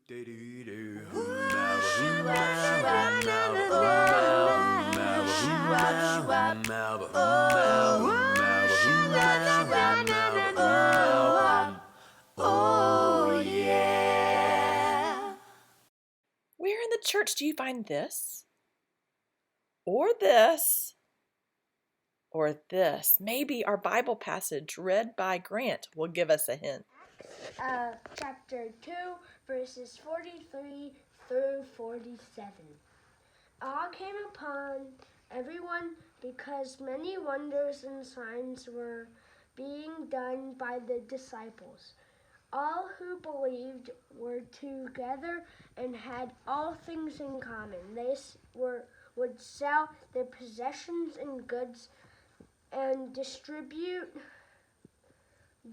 Oh, yeah. Where in the church do you find this? Or this? Or this? Maybe our Bible passage read by Grant will give us a hint. Chapter 2, verses 43 through 47. Awe came upon everyone because many wonders and signs were being done by the disciples. All who believed were together and had all things in common. They would sell their possessions and goods and distribute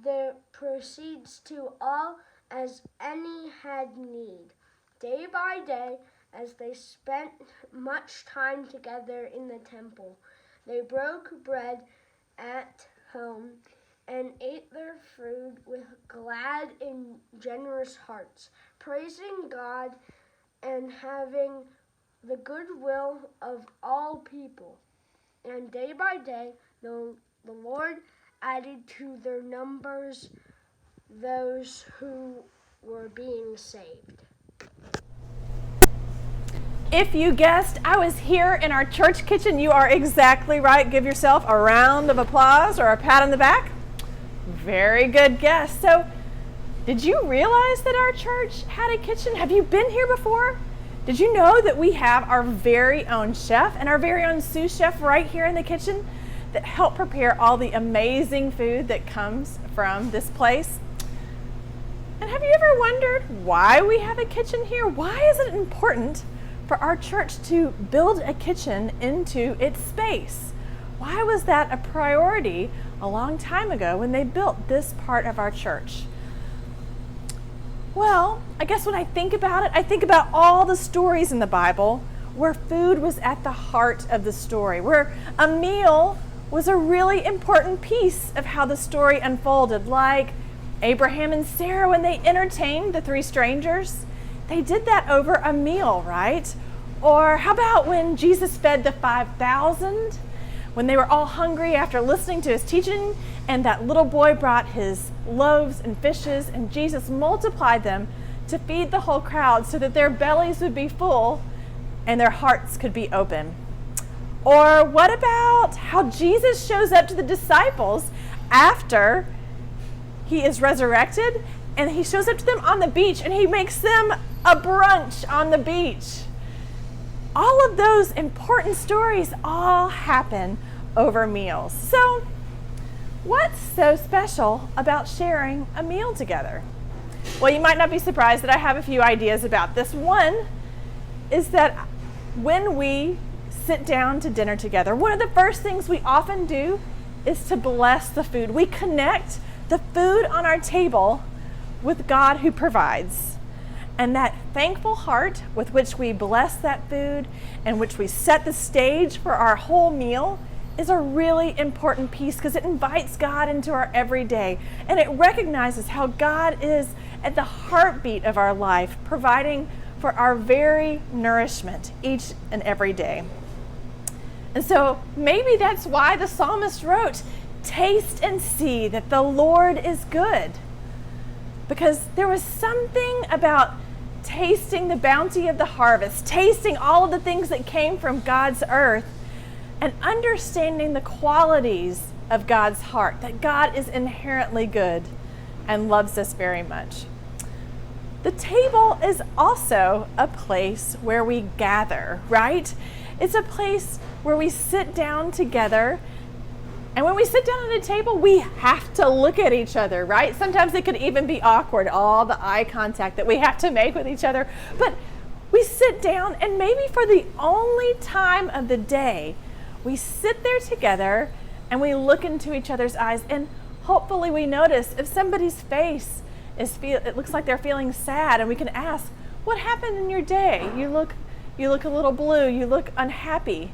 the proceeds to all as any had need. Day by day, as they spent much time together in the temple, they broke bread at home and ate their food with glad and generous hearts, praising God and having the goodwill of all people. And day by day, the Lord added to their numbers those who were being saved. If you guessed I was here in our church kitchen, you are exactly right. Give yourself a round of applause or a pat on the back. Very good guess. So, did you realize that our church had a kitchen? Have you been here before? Did you know that we have our very own chef and our very own sous chef right here in the kitchen that help prepare all the amazing food that comes from this place? And have you ever wondered why we have a kitchen here? Why is it important for our church to build a kitchen into its space? Why was that a priority a long time ago when they built this part of our church? Well, I guess when I think about it, I think about all the stories in the Bible where food was at the heart of the story, where a meal was a really important piece of how the story unfolded, like Abraham and Sarah when they entertained the three strangers. They did that over a meal, right? Or how about when Jesus fed the 5,000? When they were all hungry after listening to his teaching, and that little boy brought his loaves and fishes, and Jesus multiplied them to feed the whole crowd so that their bellies would be full and their hearts could be open. Or what about how Jesus shows up to the disciples after he is resurrected, and he shows up to them on the beach and he makes them a brunch on the beach. All of those important stories all happen over meals. So, what's so special about sharing a meal together? Well, you might not be surprised that I have a few ideas about this. One is that when we sit down to dinner together, one of the first things we often do is to bless the food. We connect the food on our table with God who provides. And that thankful heart with which we bless that food and which we set the stage for our whole meal is a really important piece because it invites God into our everyday and it recognizes how God is at the heartbeat of our life, providing for our very nourishment each and every day. And so maybe that's why the psalmist wrote, "Taste and see that the Lord is good." Because there was something about tasting the bounty of the harvest, tasting all of the things that came from God's earth, and understanding the qualities of God's heart, that God is inherently good and loves us very much. The table is also a place where we gather, right? It's a place where we sit down together. And when we sit down at a table, we have to look at each other, right? Sometimes it could even be awkward, all the eye contact that we have to make with each other. But we sit down, and maybe for the only time of the day, we sit there together and we look into each other's eyes. And hopefully we notice if somebody's face it looks like they're feeling sad, and we can ask, "What happened in your day? You look a little blue, you look unhappy."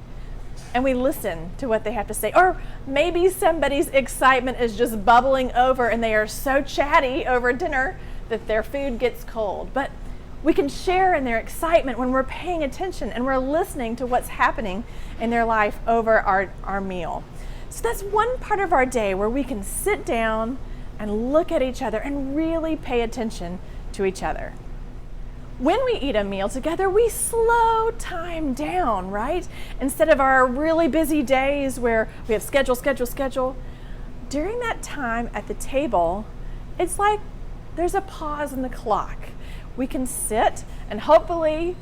And we listen to what they have to say. Or maybe somebody's excitement is just bubbling over and they are so chatty over dinner that their food gets cold. But We can share in their excitement when we're paying attention and we're listening to what's happening in their life over our meal. So that's one part of our day where we can sit down and look at each other and really pay attention to each other. When we eat a meal together, we slow time down, right? Instead of our really busy days where we have schedule. During that time at the table, it's like there's a pause in the clock. We can sit and hopefully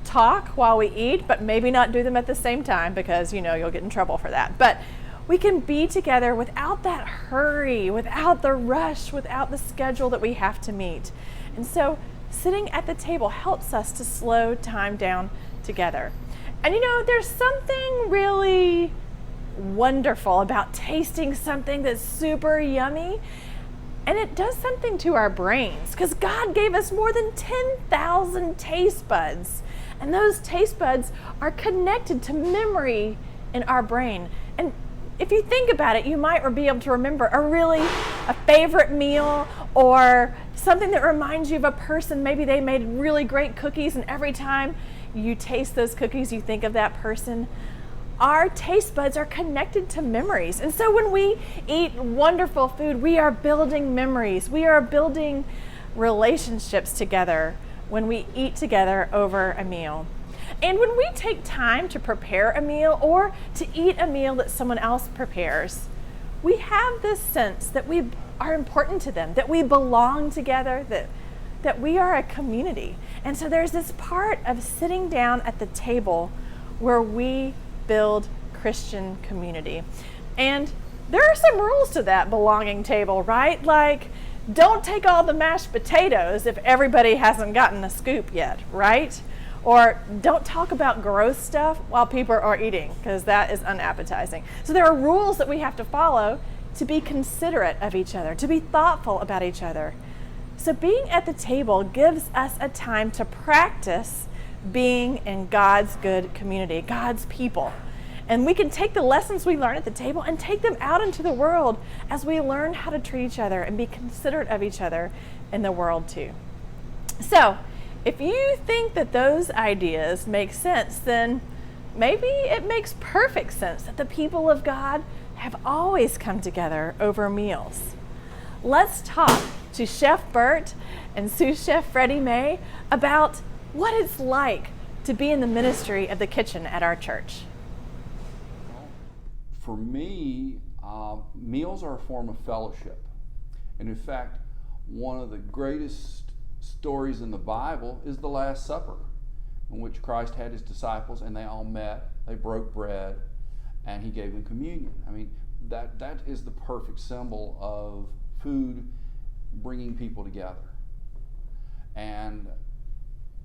talk while we eat, but maybe not do them at the same time because, you'll get in trouble for that. But we can be together without that hurry, without the rush, without the schedule that we have to meet. And so sitting at the table helps us to slow time down together. And there's something really wonderful about tasting something that's super yummy. And it does something to our brains because God gave us more than 10,000 taste buds. And those taste buds are connected to memory in our brain. And if you think about it, you might be able to remember a favorite meal or something that reminds you of a person. Maybe they made really great cookies, and every time you taste those cookies, you think of that person. Our taste buds are connected to memories. And so when we eat wonderful food, we are building memories. We are building relationships together when we eat together over a meal. And when we take time to prepare a meal or to eat a meal that someone else prepares, we have this sense that we are important to them, that we belong together, that we are a community. And so there's this part of sitting down at the table where we build Christian community. And there are some rules to that belonging table, right? Like, don't take all the mashed potatoes if everybody hasn't gotten a scoop yet, right? Or don't talk about gross stuff while people are eating, because that is unappetizing. So there are rules that we have to follow to be considerate of each other, to be thoughtful about each other. So being at the table gives us a time to practice being in God's good community, God's people. And we can take the lessons we learn at the table and take them out into the world as we learn how to treat each other and be considerate of each other in the world too. So if you think that those ideas make sense, then maybe it makes perfect sense that the people of God have always come together over meals. Let's talk to Chef Bert and sous chef Freddie May about what it's like to be in the ministry of the kitchen at our church. For me, meals are a form of fellowship. And in fact, one of the greatest stories in the Bible is the Last Supper, in which Christ had his disciples and they all met, they broke bread, and he gave them communion. I mean, that is the perfect symbol of food bringing people together. And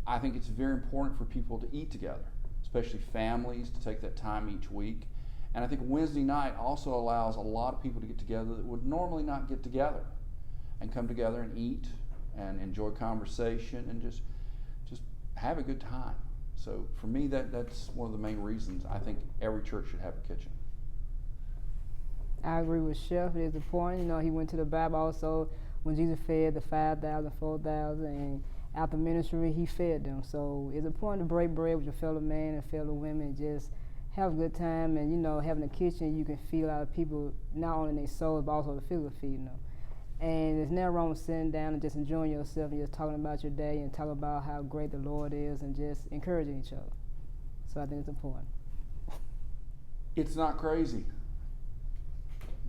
I think it's very important for people to eat together, especially families, to take that time each week. And I think Wednesday night also allows a lot of people to get together that would normally not get together and come together and eat and enjoy conversation and just have a good time. So for me, that's one of the main reasons I think every church should have a kitchen. I agree with Chef. It's important. He went to the Bible also when Jesus fed the 5,000, 4,000, and after ministry, he fed them. So it's important to break bread with your fellow man and fellow women and just have a good time. And, having a kitchen, you can feed a lot of people, not only their souls, but also the physical feeding them. And there's nothing wrong with sitting down and just enjoying yourself and just talking about your day and talking about how great the Lord is and just encouraging each other. So I think it's important. It's not crazy.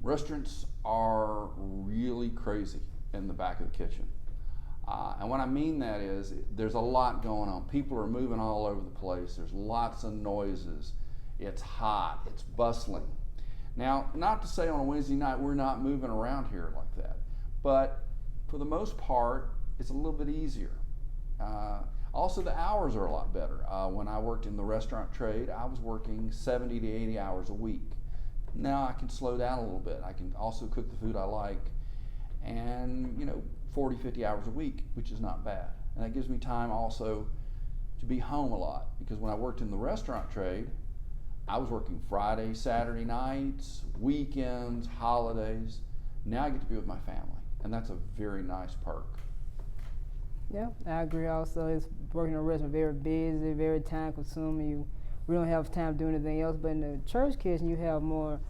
Restaurants are really crazy in the back of the kitchen. And what I mean that is there's a lot going on. People are moving all over the place. There's lots of noises. It's hot. It's bustling. Now, not to say on a Wednesday night we're not moving around here like that, but for the most part, it's a little bit easier. Also, the hours are a lot better. When I worked in the restaurant trade, I was working 70 to 80 hours a week. Now I can slow down a little bit. I can also cook the food I like, and 40, 50 hours a week, which is not bad. And that gives me time also to be home a lot, because when I worked in the restaurant trade, I was working Friday, Saturday nights, weekends, holidays. Now I get to be with my family, and that's a very nice perk. Yeah, I agree also. It's working in a restaurant very busy, very time consuming. We don't have time to do anything else. But in the church kitchen, you have more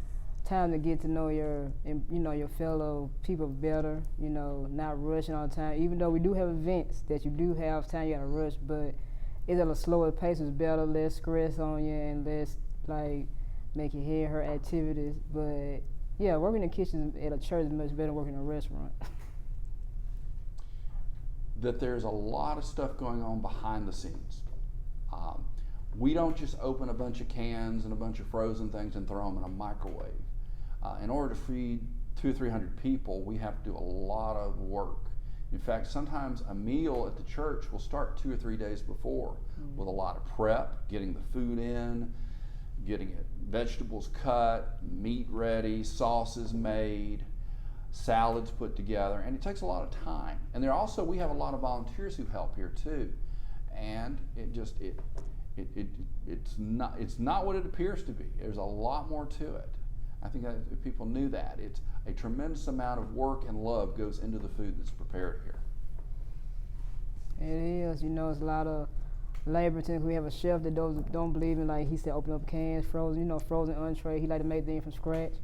time to get to know your fellow people better. Not rushing all the time. Even though we do have events that you do have time, you gotta rush, but it's at a slower pace. It's better, less stress on you, and less like make your head hurt activities. But yeah, working in the kitchen at a church is much better than working in a restaurant. That there's a lot of stuff going on behind the scenes. We don't just open a bunch of cans and a bunch of frozen things and throw them in a microwave. In order to feed 200 or 300 people, we have to do a lot of work. In fact, sometimes a meal at the church will start 2 or 3 days before with a lot of prep, getting the food in, getting it, vegetables cut, meat ready, sauces made, salads put together, and it takes a lot of time. And we have a lot of volunteers who help here too. And it's not what it appears to be. There's a lot more to it. I think that if people knew that. It's a tremendous amount of work and love goes into the food that's prepared here. It is, it's a lot of labor. We have a chef that don't believe in, like he said, open up cans, frozen entree. He like to make things from scratch.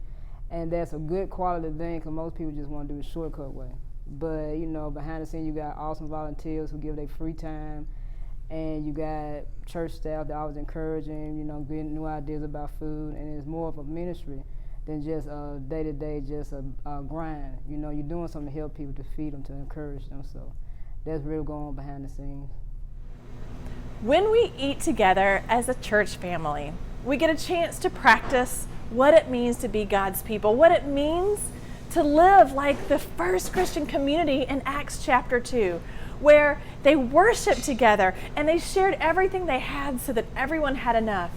And that's a good quality thing, because most people just want to do the shortcut way. But, behind the scenes, you got awesome volunteers who give their free time. And you got church staff that always encouraging, getting new ideas about food. And it's more of a ministry than just a day-to-day, just a grind. You're doing something to help people, to feed them, to encourage them. So that's really going on behind the scenes. When we eat together as a church family, we get a chance to practice what it means to be God's people, what it means to live like the first Christian community in Acts chapter 2, where they worshiped together and they shared everything they had so that everyone had enough,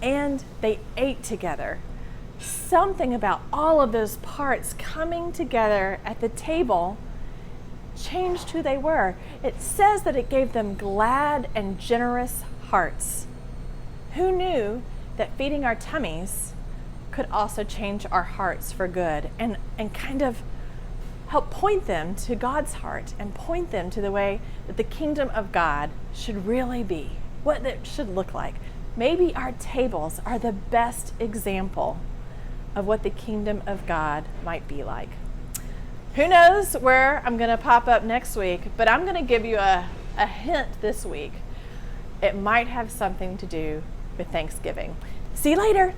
and they ate together. Something about all of those parts coming together at the table changed who they were. It says that it gave them glad and generous hearts. Who knew that feeding our tummies could also change our hearts for good and kind of help point them to God's heart and point them to the way that the kingdom of God should really be, what it should look like. Maybe our tables are the best example of what the kingdom of God might be like. Who knows where I'm going to pop up next week, but I'm going to give you a hint this week. It might have something to do with Thanksgiving. See you later.